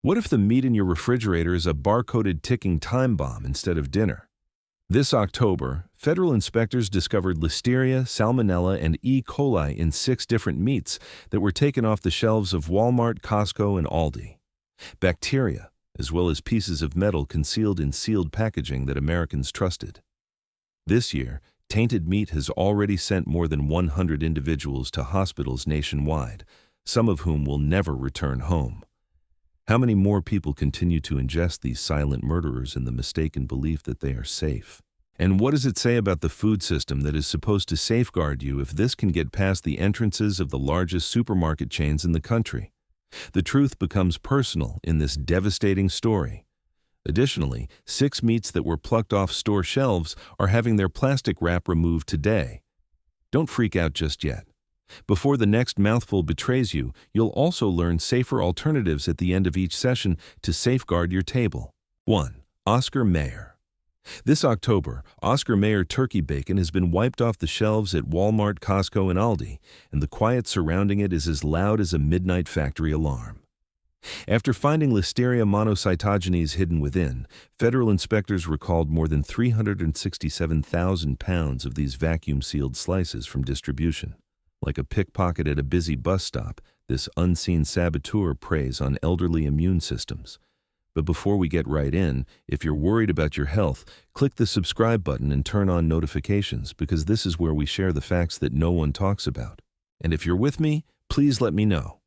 What if the meat in your refrigerator is a barcoded ticking time bomb instead of dinner? This October, federal inspectors discovered Listeria, salmonella, and E. coli in 6 different meats that were taken off the shelves of Walmart, Costco, and Aldi. Bacteria, as well as pieces of metal concealed in sealed packaging that Americans trusted. This year, tainted meat has already sent more than 100 individuals to hospitals nationwide, some of whom will never return home. How many more people continue to ingest these silent murderers in the mistaken belief that they are safe? And what does it say about the food system that is supposed to safeguard you if this can get past the entrances of the largest supermarket chains in the country? The truth becomes personal in this devastating story. Additionally, 6 meats that were plucked off store shelves are having their plastic wrap removed today. Don't freak out just yet. Before the next mouthful betrays you, you'll also learn safer alternatives at the end of each session to safeguard your table. 1. Oscar Mayer. This October, Oscar Mayer turkey bacon has been wiped off the shelves at Walmart, Costco, and Aldi, and the quiet surrounding it is as loud as a midnight factory alarm. After finding Listeria monocytogenes hidden within, federal inspectors recalled more than 367,000 pounds of these vacuum-sealed slices from distribution. Like a pickpocket at a busy bus stop, this unseen saboteur preys on elderly immune systems. But before we get right in, if you're worried about your health, click the subscribe button and turn on notifications, because this is where we share the facts that no one talks about. And if you're with me, please let me know.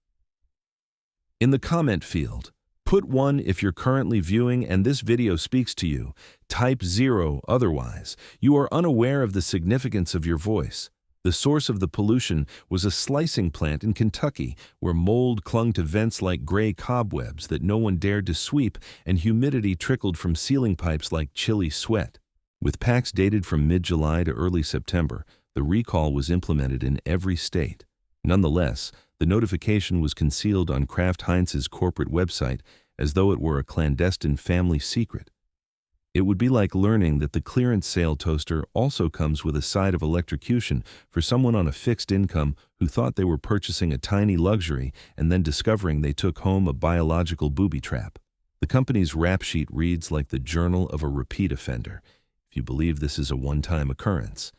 In the comment field, put 1 if you're currently viewing and this video speaks to you. Type 0 otherwise. You are unaware of the significance of your voice. The source of the pollution was a slicing plant in Kentucky where mold clung to vents like gray cobwebs that no one dared to sweep, and humidity trickled from ceiling pipes like chilly sweat. With packs dated from mid-July to early September, the recall was implemented in every state. Nonetheless, the notification was concealed on Kraft Heinz's corporate website as though it were a clandestine family secret. It would be like learning that the clearance sale toaster also comes with a side of electrocution for someone on a fixed income who thought they were purchasing a tiny luxury and then discovering they took home a biological booby trap. The company's rap sheet reads like the journal of a repeat offender, if you believe this is a one-time occurrence.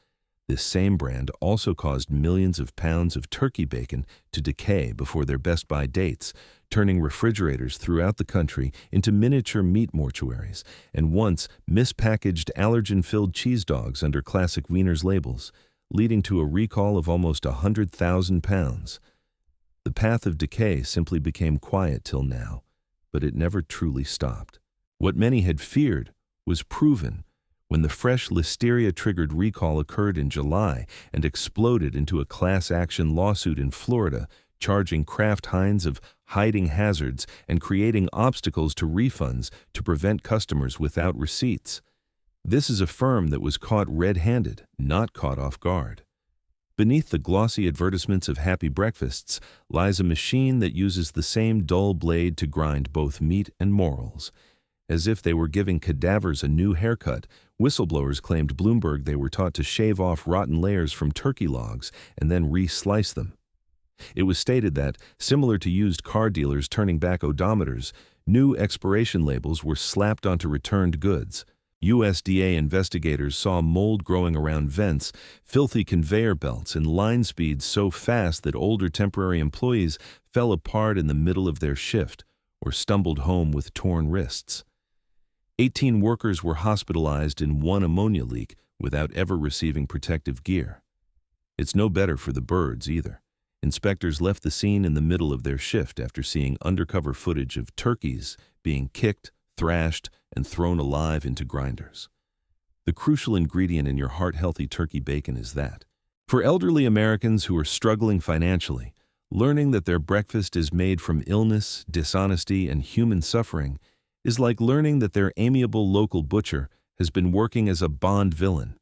This same brand also caused millions of pounds of turkey bacon to decay before their Best By dates, turning refrigerators throughout the country into miniature meat mortuaries, and once mispackaged allergen-filled cheese dogs under classic Wiener's labels, leading to a recall of almost 100,000 pounds. The path of decay simply became quiet till now, but it never truly stopped. What many had feared was proven when the fresh Listeria-triggered recall occurred in July and exploded into a class-action lawsuit in Florida, charging Kraft Heinz of hiding hazards and creating obstacles to refunds to prevent customers without receipts. This is a firm that was caught red-handed, not caught off guard. Beneath the glossy advertisements of happy breakfasts lies a machine that uses the same dull blade to grind both meat and morals. As if they were giving cadavers a new haircut, whistleblowers claimed Bloomberg they were taught to shave off rotten layers from turkey logs and then re-slice them. It was stated that, similar to used car dealers turning back odometers, new expiration labels were slapped onto returned goods. USDA investigators saw mold growing around vents, filthy conveyor belts, and line speeds so fast that older temporary employees fell apart in the middle of their shift or stumbled home with torn wrists. 18 workers were hospitalized in one ammonia leak without ever receiving protective gear. It's no better for the birds either. Inspectors left the scene in the middle of their shift after seeing undercover footage of turkeys being kicked, thrashed, and thrown alive into grinders. The crucial ingredient in your heart-healthy turkey bacon is that. For elderly Americans who are struggling financially, learning that their breakfast is made from illness, dishonesty, and human suffering is like learning that their amiable local butcher has been working as a Bond villain.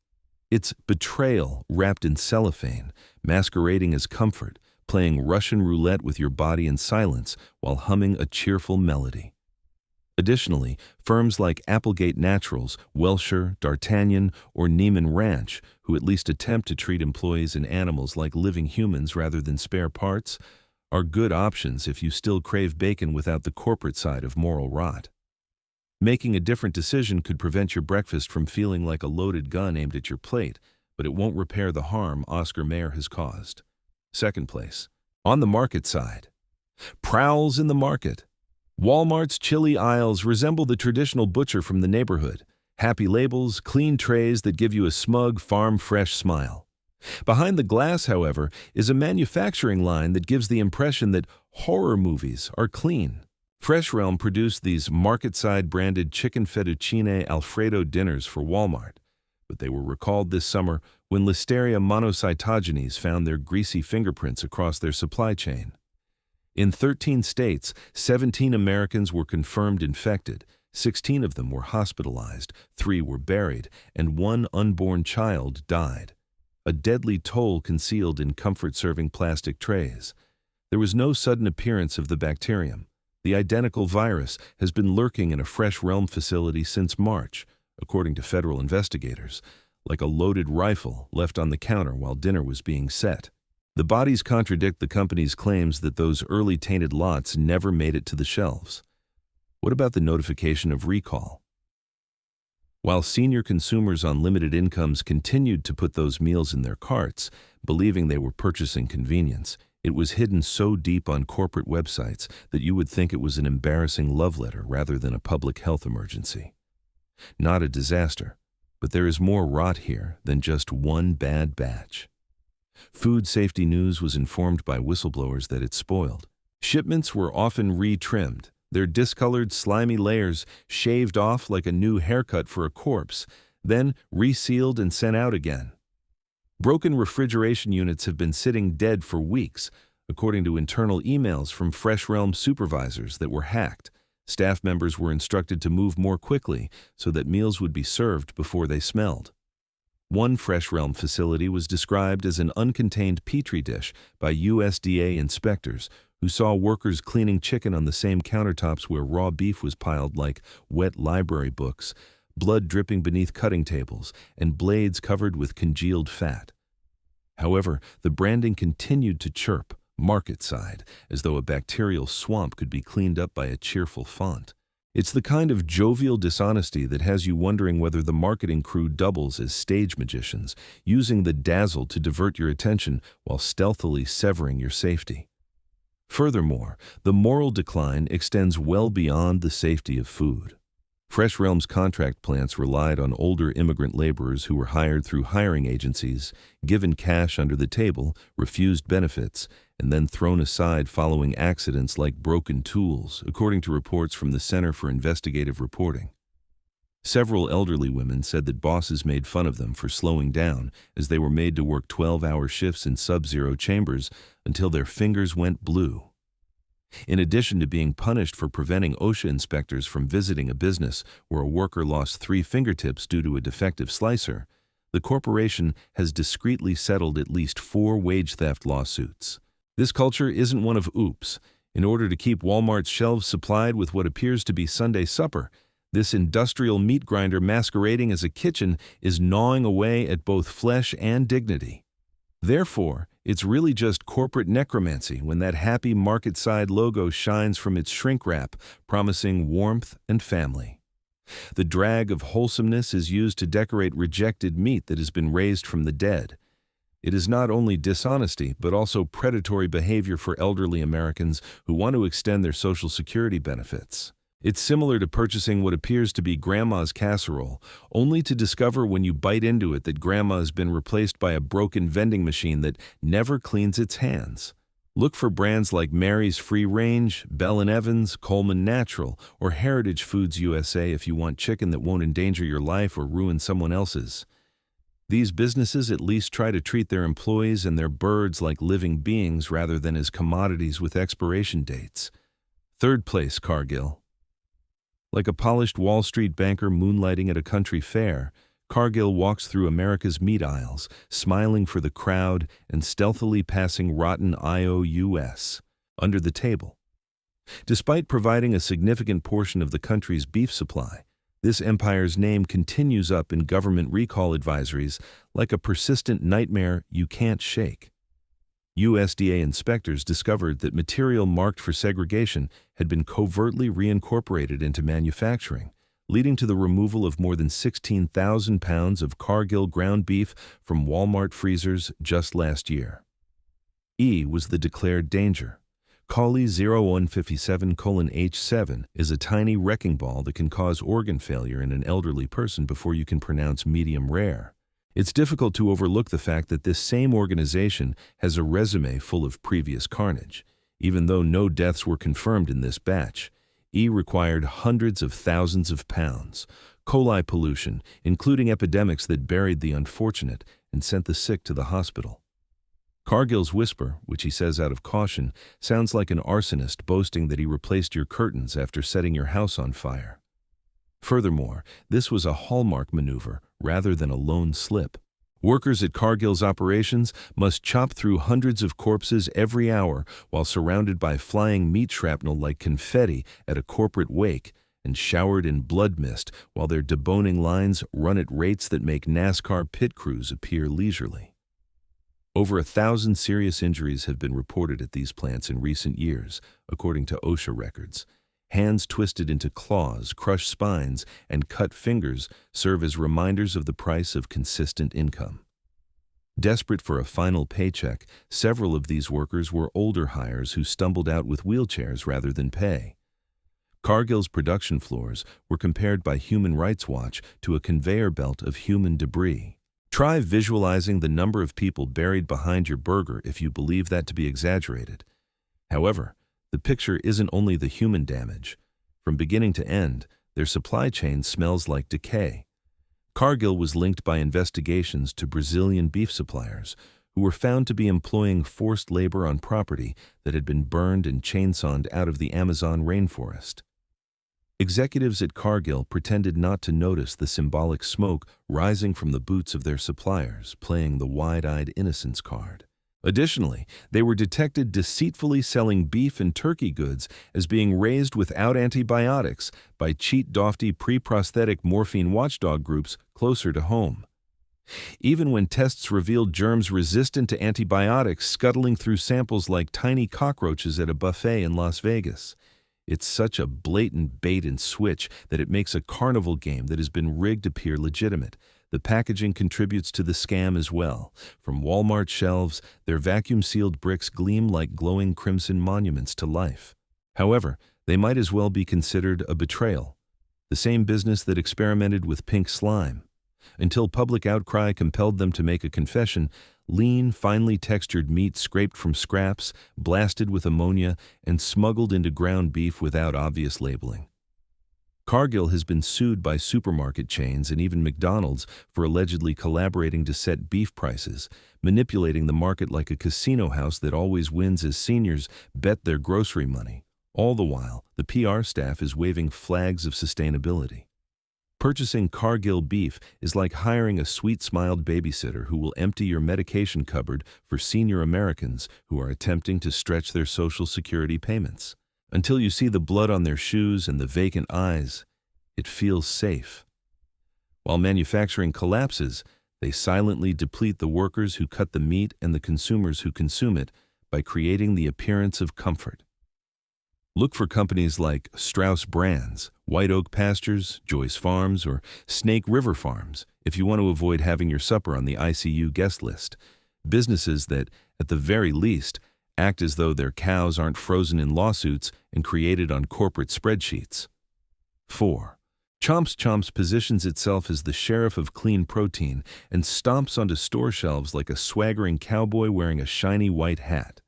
It's betrayal wrapped in cellophane, masquerading as comfort, playing Russian roulette with your body in silence while humming a cheerful melody. Additionally, firms like Applegate Naturals, Welcher, D'Artagnan, or Neiman Ranch, who at least attempt to treat employees and animals like living humans rather than spare parts, are good options if you still crave bacon without the corporate side of moral rot. Making a different decision could prevent your breakfast from feeling like a loaded gun aimed at your plate, but it won't repair the harm Oscar Mayer has caused. Second place. On the market side. Prowls in the market. Walmart's chili aisles resemble the traditional butcher from the neighborhood. Happy labels, clean trays that give you a smug, farm-fresh smile. Behind the glass, however, is a manufacturing line that gives the impression that horror movies are clean. Fresh Realm produced these Marketside-branded chicken fettuccine Alfredo dinners for Walmart, but they were recalled this summer when Listeria monocytogenes found their greasy fingerprints across their supply chain. In 13 states, 17 Americans were confirmed infected, 16 of them were hospitalized, 3 were buried, and 1 unborn child died. A deadly toll concealed in comfort-serving plastic trays. There was no sudden appearance of the bacterium. The identical virus has been lurking in a Fresh Realm facility since March, according to federal investigators, like a loaded rifle left on the counter while dinner was being set. The bodies contradict the company's claims that those early tainted lots never made it to the shelves. What about the notification of recall? While senior consumers on limited incomes continued to put those meals in their carts, believing they were purchasing convenience, it was hidden so deep on corporate websites that you would think it was an embarrassing love letter rather than a public health emergency. Not a disaster, but there is more rot here than just one bad batch. Food Safety News was informed by whistleblowers that it spoiled. Shipments were often re-trimmed, their discolored, slimy layers shaved off like a new haircut for a corpse, then resealed and sent out again. Broken refrigeration units have been sitting dead for weeks, according to internal emails from Fresh Realm supervisors that were hacked. Staff members were instructed to move more quickly so that meals would be served before they smelled. One Fresh Realm facility was described as an uncontained petri dish by USDA inspectors who saw workers cleaning chicken on the same countertops where raw beef was piled like wet library books, blood dripping beneath cutting tables, and blades covered with congealed fat. However, the branding continued to chirp, Marketside, as though a bacterial swamp could be cleaned up by a cheerful font. It's the kind of jovial dishonesty that has you wondering whether the marketing crew doubles as stage magicians, using the dazzle to divert your attention while stealthily severing your safety. Furthermore, the moral decline extends well beyond the safety of food. Fresh Realm's contract plants relied on older immigrant laborers who were hired through hiring agencies, given cash under the table, refused benefits, and then thrown aside following accidents like broken tools, according to reports from the Center for Investigative Reporting. Several elderly women said that bosses made fun of them for slowing down as they were made to work 12-hour shifts in sub-zero chambers until their fingers went blue. In addition to being punished for preventing OSHA inspectors from visiting a business where a worker lost 3 fingertips due to a defective slicer, the corporation has discreetly settled at least 4 wage theft lawsuits. This culture isn't one of oops. In order to keep Walmart's shelves supplied with what appears to be Sunday supper, this industrial meat grinder masquerading as a kitchen is gnawing away at both flesh and dignity. Therefore, it's really just corporate necromancy when that happy Marketside logo shines from its shrink wrap, promising warmth and family. The drag of wholesomeness is used to decorate rejected meat that has been raised from the dead. It is not only dishonesty, but also predatory behavior for elderly Americans who want to extend their Social Security benefits. It's similar to purchasing what appears to be Grandma's casserole, only to discover when you bite into it that Grandma has been replaced by a broken vending machine that never cleans its hands. Look for brands like Mary's Free Range, Bell & Evans, Coleman Natural, or Heritage Foods USA if you want chicken that won't endanger your life or ruin someone else's. These businesses at least try to treat their employees and their birds like living beings rather than as commodities with expiration dates. Third place, Cargill. Like a polished Wall Street banker moonlighting at a country fair, Cargill walks through America's meat aisles, smiling for the crowd and stealthily passing rotten IOUs under the table. Despite providing a significant portion of the country's beef supply, this empire's name continues up in government recall advisories like a persistent nightmare you can't shake. USDA inspectors discovered that material marked for segregation had been covertly reincorporated into manufacturing, leading to the removal of more than 16,000 pounds of Cargill ground beef from Walmart freezers just last year. E was the declared danger. Coli 0157:H7 is a tiny wrecking ball that can cause organ failure in an elderly person before you can pronounce medium rare. It's difficult to overlook the fact that this same organization has a resume full of previous carnage. Even though no deaths were confirmed in this batch, E required hundreds of thousands of pounds. Coli pollution, including epidemics that buried the unfortunate and sent the sick to the hospital. Cargill's whisper, which he says out of caution, sounds like an arsonist boasting that he replaced your curtains after setting your house on fire. Furthermore, this was a hallmark maneuver rather than a lone slip. Workers at Cargill's operations must chop through hundreds of corpses every hour while surrounded by flying meat shrapnel like confetti at a corporate wake and showered in blood mist while their deboning lines run at rates that make NASCAR pit crews appear leisurely. Over 1,000 serious injuries have been reported at these plants in recent years, according to OSHA records. Hands twisted into claws, crushed spines, and cut fingers serve as reminders of the price of consistent income. Desperate for a final paycheck, several of these workers were older hires who stumbled out with wheelchairs rather than pay. Cargill's production floors were compared by Human Rights Watch to a conveyor belt of human debris. Try visualizing the number of people buried behind your burger if you believe that to be exaggerated. However, the picture isn't only the human damage. From beginning to end, their supply chain smells like decay. Cargill was linked by investigations to Brazilian beef suppliers, who were found to be employing forced labor on property that had been burned and chainsawed out of the Amazon rainforest. Executives at Cargill pretended not to notice the symbolic smoke rising from the boots of their suppliers, playing the wide-eyed innocence card. Additionally, they were detected deceitfully selling beef and turkey goods as being raised without antibiotics by cheat-dofty pre-prosthetic morphine watchdog groups closer to home. Even when tests revealed germs resistant to antibiotics scuttling through samples like tiny cockroaches at a buffet in Las Vegas. It's such a blatant bait and switch that it makes a carnival game that has been rigged appear legitimate. The packaging contributes to the scam as well. From Walmart shelves, their vacuum-sealed bricks gleam like glowing crimson monuments to life. However, they might as well be considered a betrayal. The same business that experimented with pink slime. Until public outcry compelled them to make a confession, lean, finely textured meat scraped from scraps, blasted with ammonia, and smuggled into ground beef without obvious labeling. Cargill has been sued by supermarket chains and even McDonald's for allegedly collaborating to set beef prices, manipulating the market like a casino house that always wins as seniors bet their grocery money. All the while, the PR staff is waving flags of sustainability. Purchasing Cargill beef is like hiring a sweet-smiled babysitter who will empty your medication cupboard for senior Americans who are attempting to stretch their Social Security payments. Until you see the blood on their shoes and the vacant eyes, it feels safe. While manufacturing collapses, they silently deplete the workers who cut the meat and the consumers who consume it by creating the appearance of comfort. Look for companies like Strauss Brands, White Oak Pastures, Joyce Farms, or Snake River Farms if you want to avoid having your supper on the ICU guest list. Businesses that, at the very least, act as though their cows aren't frozen in lawsuits and created on corporate spreadsheets. 4. Chomps positions itself as the sheriff of clean protein and stomps onto store shelves like a swaggering cowboy wearing a shiny white hat.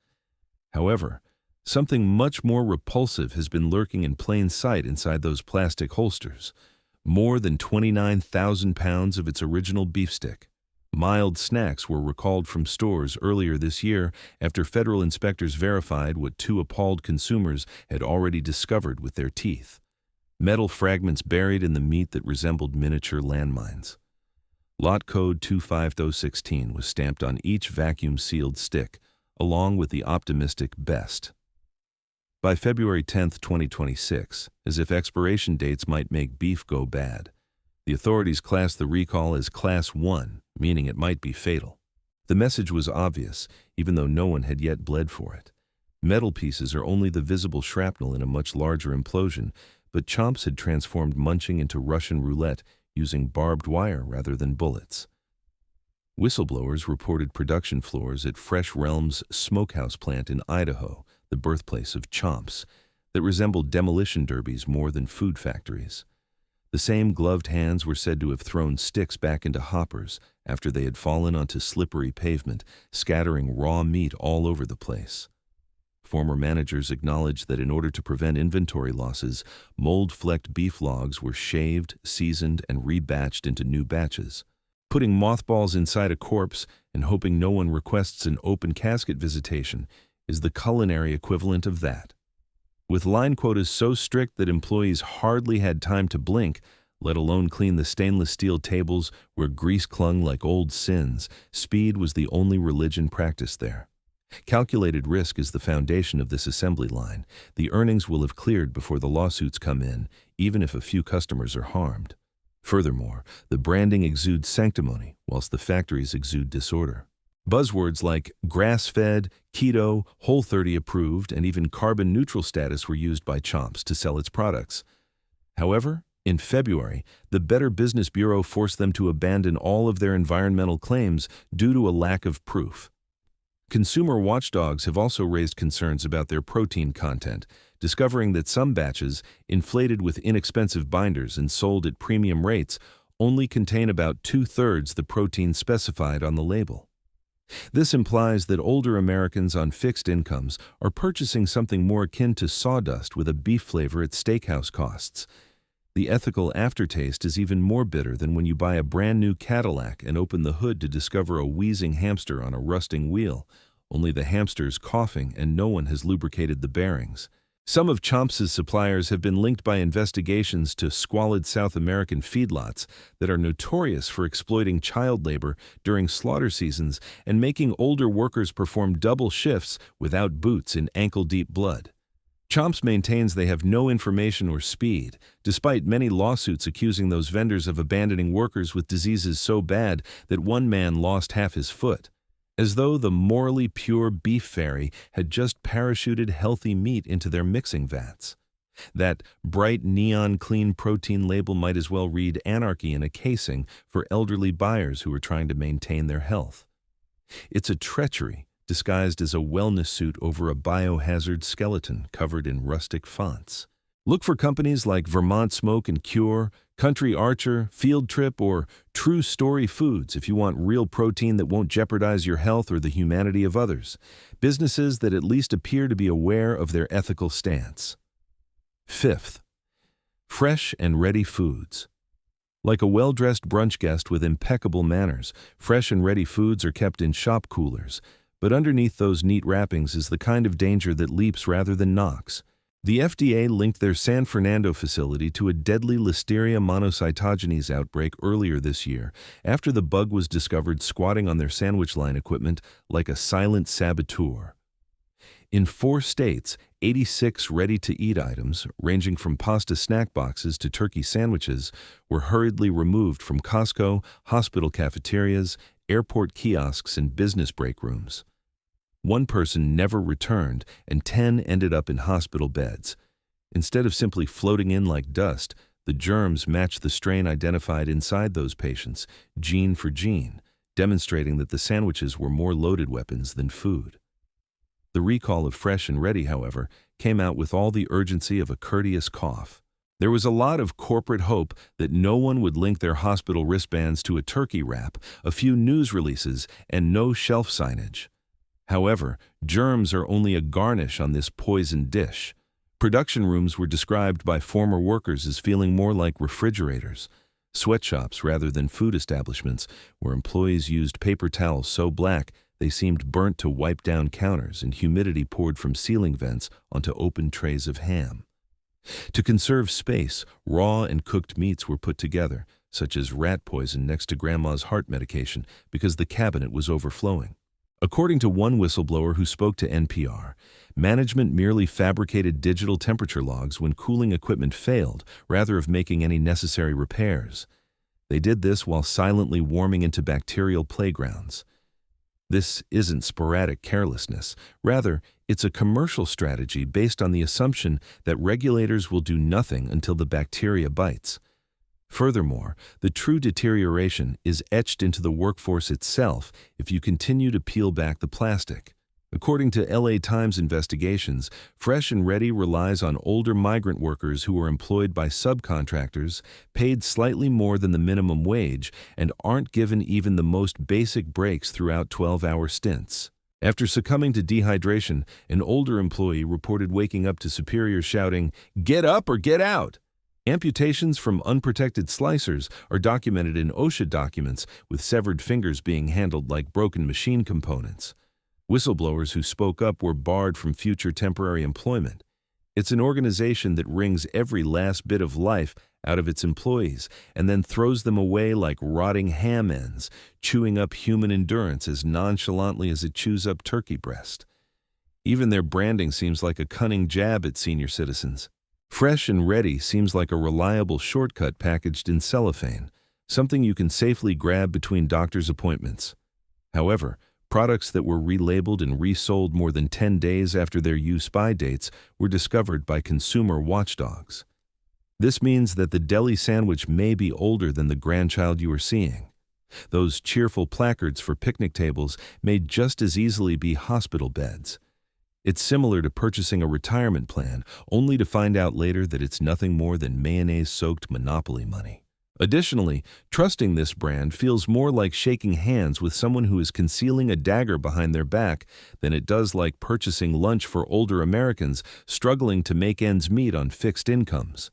However, something much more repulsive has been lurking in plain sight inside those plastic holsters. More than 29,000 pounds of its original beef stick. Mild snacks were recalled from stores earlier this year after federal inspectors verified what two appalled consumers had already discovered with their teeth. Metal fragments buried in the meat that resembled miniature landmines. Lot code 25016 was stamped on each vacuum-sealed stick, along with the optimistic best. By February 10, 2026, as if expiration dates might make beef go bad, the authorities classed the recall as Class 1, meaning it might be fatal. The message was obvious, even though no one had yet bled for it. Metal pieces are only the visible shrapnel in a much larger implosion, but Chomps had transformed munching into Russian roulette using barbed wire rather than bullets. Whistleblowers reported production floors at Fresh Realms smokehouse plant in Idaho, the birthplace of Chomps, that resembled demolition derbies more than food factories. The same gloved hands were said to have thrown sticks back into hoppers after they had fallen onto slippery pavement, scattering raw meat all over the place. Former managers acknowledged that in order to prevent inventory losses, mold-flecked beef logs were shaved, seasoned, and rebatched into new batches. Putting mothballs inside a corpse and hoping no one requests an open casket visitation is the culinary equivalent of that. With line quotas so strict that employees hardly had time to blink, let alone clean the stainless steel tables where grease clung like old sins, speed was the only religion practiced there. Calculated risk is the foundation of this assembly line. The earnings will have cleared before the lawsuits come in, even if a few customers are harmed. Furthermore, the branding exudes sanctimony, whilst the factories exude disorder. Buzzwords like grass-fed, keto, Whole30 approved, and even carbon-neutral status were used by Chomps to sell its products. However, in February, the Better Business Bureau forced them to abandon all of their environmental claims due to a lack of proof. Consumer watchdogs have also raised concerns about their protein content, discovering that some batches, inflated with inexpensive binders and sold at premium rates, only contain about 2/3 the protein specified on the label. This implies that older Americans on fixed incomes are purchasing something more akin to sawdust with a beef flavor at steakhouse costs. The ethical aftertaste is even more bitter than when you buy a brand new Cadillac and open the hood to discover a wheezing hamster on a rusting wheel. Only the hamster's coughing and no one has lubricated the bearings. Some of Chomps' suppliers have been linked by investigations to squalid South American feedlots that are notorious for exploiting child labor during slaughter seasons and making older workers perform double shifts without boots in ankle-deep blood. Chomps maintains they have no information or speed, despite many lawsuits accusing those vendors of abandoning workers with diseases so bad that one man lost half his foot. As though the morally pure beef fairy had just parachuted healthy meat into their mixing vats. That bright neon clean protein label might as well read anarchy in a casing for elderly buyers who are trying to maintain their health. It's a treachery disguised as a wellness suit over a biohazard skeleton covered in rustic fonts. Look for companies like Vermont Smoke and Cure, Country Archer, Field Trip, or True Story Foods if you want real protein that won't jeopardize your health or the humanity of others. Businesses that at least appear to be aware of their ethical stance. Fifth, fresh and ready foods. Like a well-dressed brunch guest with impeccable manners, fresh and ready foods are kept in shop coolers, but underneath those neat wrappings is the kind of danger that leaps rather than knocks. The FDA linked their San Fernando facility to a deadly Listeria monocytogenes outbreak earlier this year, after the bug was discovered squatting on their sandwich line equipment like a silent saboteur. In 4 states, 86 ready-to-eat items, ranging from pasta snack boxes to turkey sandwiches, were hurriedly removed from Costco, hospital cafeterias, airport kiosks, and business break rooms. 1 person never returned, and 10 ended up in hospital beds. Instead of simply floating in like dust, the germs matched the strain identified inside those patients, gene for gene, demonstrating that the sandwiches were more loaded weapons than food. The recall of Fresh and Ready, however, came out with all the urgency of a courteous cough. There was a lot of corporate hope that no one would link their hospital wristbands to a turkey wrap, a few news releases, and no shelf signage. However, germs are only a garnish on this poisoned dish. Production rooms were described by former workers as feeling more like refrigerators, sweatshops rather than food establishments, where employees used paper towels so black they seemed burnt to wipe down counters and humidity poured from ceiling vents onto open trays of ham. To conserve space, raw and cooked meats were put together, such as rat poison next to grandma's heart medication, because the cabinet was overflowing. According to one whistleblower who spoke to NPR, management merely fabricated digital temperature logs when cooling equipment failed, rather than making any necessary repairs. They did this while silently warming into bacterial playgrounds. This isn't sporadic carelessness. Rather, it's a commercial strategy based on the assumption that regulators will do nothing until the bacteria bites. Furthermore, the true deterioration is etched into the workforce itself if you continue to peel back the plastic. According to LA Times investigations, Fresh and Ready relies on older migrant workers who are employed by subcontractors, paid slightly more than the minimum wage, and aren't given even the most basic breaks throughout 12-hour stints. After succumbing to dehydration, an older employee reported waking up to superiors shouting, "Get up or get out!" Amputations from unprotected slicers are documented in OSHA documents, with severed fingers being handled like broken machine components. Whistleblowers who spoke up were barred from future temporary employment. It's an organization that wrings every last bit of life out of its employees and then throws them away like rotting ham ends, chewing up human endurance as nonchalantly as it chews up turkey breast. Even their branding seems like a cunning jab at senior citizens. Fresh and Ready seems like a reliable shortcut packaged in cellophane, something you can safely grab between doctor's appointments. However, products that were relabeled and resold more than 10 days after their use-by dates were discovered by consumer watchdogs. This means that the deli sandwich may be older than the grandchild you are seeing. Those cheerful placards for picnic tables may just as easily be hospital beds. It's similar to purchasing a retirement plan, only to find out later that it's nothing more than mayonnaise-soaked Monopoly money. Additionally, trusting this brand feels more like shaking hands with someone who is concealing a dagger behind their back than it does like purchasing lunch for older Americans struggling to make ends meet on fixed incomes.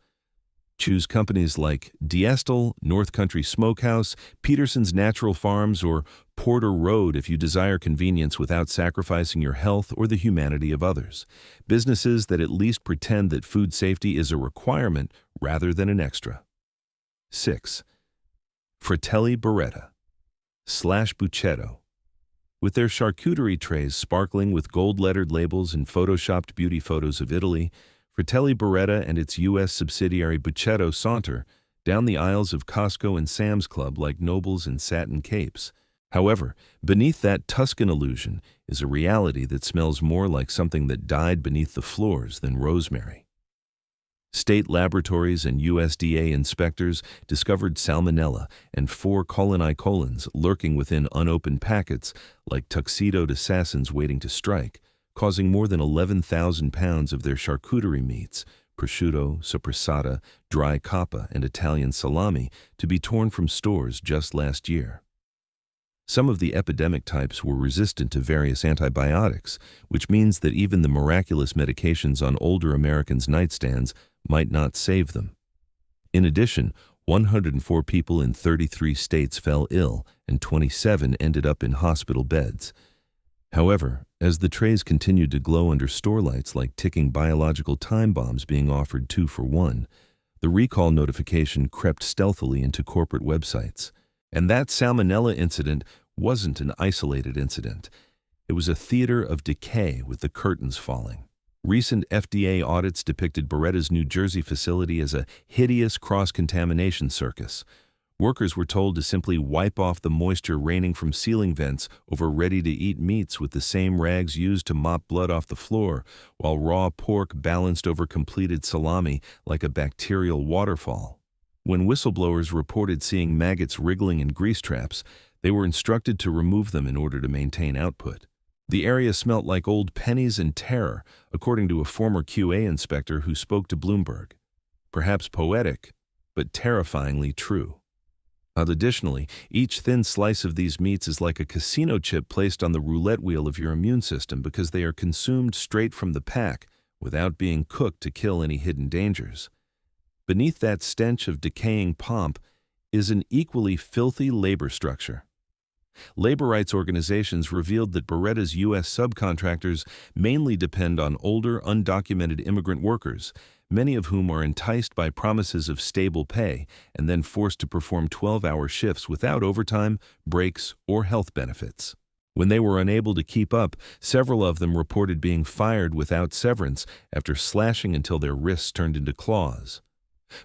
Choose companies like Diestel, North Country Smokehouse, Peterson's Natural Farms, or Porter Road if you desire convenience without sacrificing your health or the humanity of others. Businesses that at least pretend that food safety is a requirement rather than an extra. 6. Fratelli Beretta / Busseto. With their charcuterie trays sparkling with gold-lettered labels and photoshopped beauty photos of Italy, Fratelli Beretta and its U.S. subsidiary Busseto saunter down the aisles of Costco and Sam's Club like nobles in satin capes. However, beneath that Tuscan illusion is a reality that smells more like something that died beneath the floors than rosemary. State laboratories and USDA inspectors discovered salmonella and 4 colons lurking within unopened packets like tuxedoed assassins waiting to strike, causing more than 11,000 pounds of their charcuterie meats, prosciutto, sopressata, dry coppa, and Italian salami, to be torn from stores just last year. Some of the epidemic types were resistant to various antibiotics, which means that even the miraculous medications on older Americans' nightstands might not save them. In addition, 104 people in 33 states fell ill, and 27 ended up in hospital beds. However, as the trays continued to glow under store lights like ticking biological time bombs being offered 2 for 1, the recall notification crept stealthily into corporate websites. And that salmonella incident wasn't an isolated incident. It was a theater of decay with the curtains falling. Recent FDA audits depicted Beretta's New Jersey facility as a hideous cross-contamination circus. Workers were told to simply wipe off the moisture raining from ceiling vents over ready-to-eat meats with the same rags used to mop blood off the floor, while raw pork balanced over completed salami like a bacterial waterfall. When whistleblowers reported seeing maggots wriggling in grease traps, they were instructed to remove them in order to maintain output. The area smelt like old pennies and terror, according to a former QA inspector who spoke to Bloomberg. Perhaps poetic, but terrifyingly true. Additionally, each thin slice of these meats is like a casino chip placed on the roulette wheel of your immune system because they are consumed straight from the pack without being cooked to kill any hidden dangers. Beneath that stench of decaying pomp is an equally filthy labor structure. Labor rights organizations revealed that Beretta's U.S. subcontractors mainly depend on older, undocumented immigrant workers, many of whom are enticed by promises of stable pay and then forced to perform 12-hour shifts without overtime, breaks, or health benefits. When they were unable to keep up, several of them reported being fired without severance after slashing until their wrists turned into claws.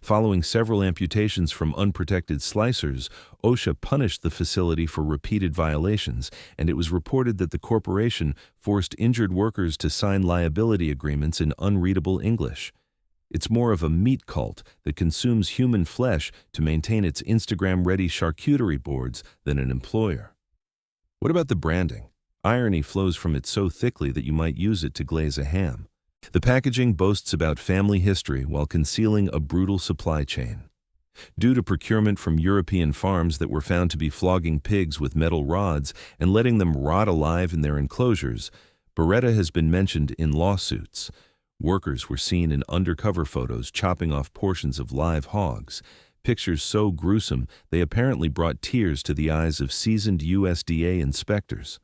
Following several amputations from unprotected slicers, OSHA punished the facility for repeated violations, and it was reported that the corporation forced injured workers to sign liability agreements in unreadable English. It's more of a meat cult that consumes human flesh to maintain its Instagram-ready charcuterie boards than an employer. What about the branding? Irony flows from it so thickly that you might use it to glaze a ham. The packaging boasts about family history while concealing a brutal supply chain. Due to procurement from European farms that were found to be flogging pigs with metal rods and letting them rot alive in their enclosures, Beretta has been mentioned in lawsuits. Workers were seen in undercover photos chopping off portions of live hogs, pictures so gruesome they apparently brought tears to the eyes of seasoned USDA inspectors.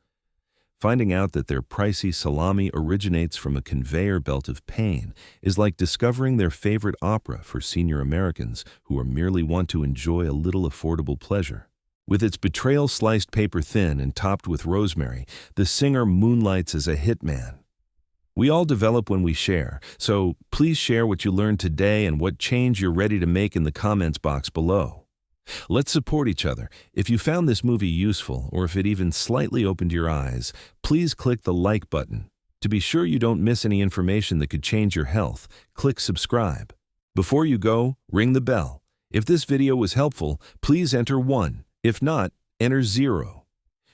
Finding out that their pricey salami originates from a conveyor belt of pain is like discovering their favorite opera for senior Americans who merely want to enjoy a little affordable pleasure. With its betrayal sliced paper thin and topped with rosemary, the singer moonlights as a hitman. We all develop when we share, so please share what you learned today and what change you're ready to make in the comments box below. Let's support each other. If you found this movie useful, or if it even slightly opened your eyes, please click the like button. To be sure you don't miss any information that could change your health, click subscribe. Before you go, ring the bell. If this video was helpful, please enter 1. If not, enter 0.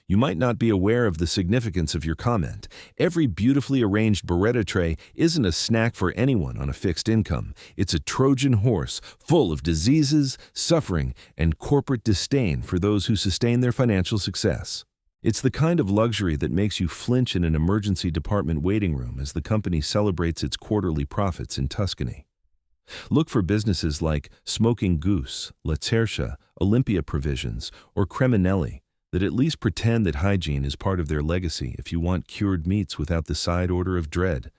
You might not be aware of the significance of your comment. Every beautifully arranged Beretta tray isn't a snack for anyone on a fixed income. It's a Trojan horse full of diseases, suffering, and corporate disdain for those who sustain their financial success. It's the kind of luxury that makes you flinch in an emergency department waiting room as the company celebrates its quarterly profits in Tuscany. Look for businesses like Smoking Goose, Listeria, Olympia Provisions, or Creminelli that at least pretend that hygiene is part of their legacy if you want cured meats without the side order of dread.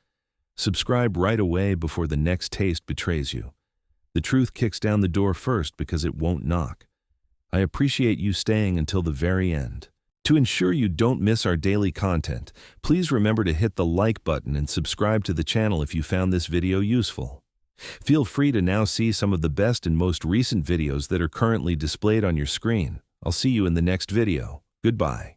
Subscribe right away before the next taste betrays you. The truth kicks down the door first because it won't knock. I appreciate you staying until the very end. To ensure you don't miss our daily content, please remember to hit the like button and subscribe to the channel if you found this video useful. Feel free to now see some of the best and most recent videos that are currently displayed on your screen. I'll see you in the next video. Goodbye.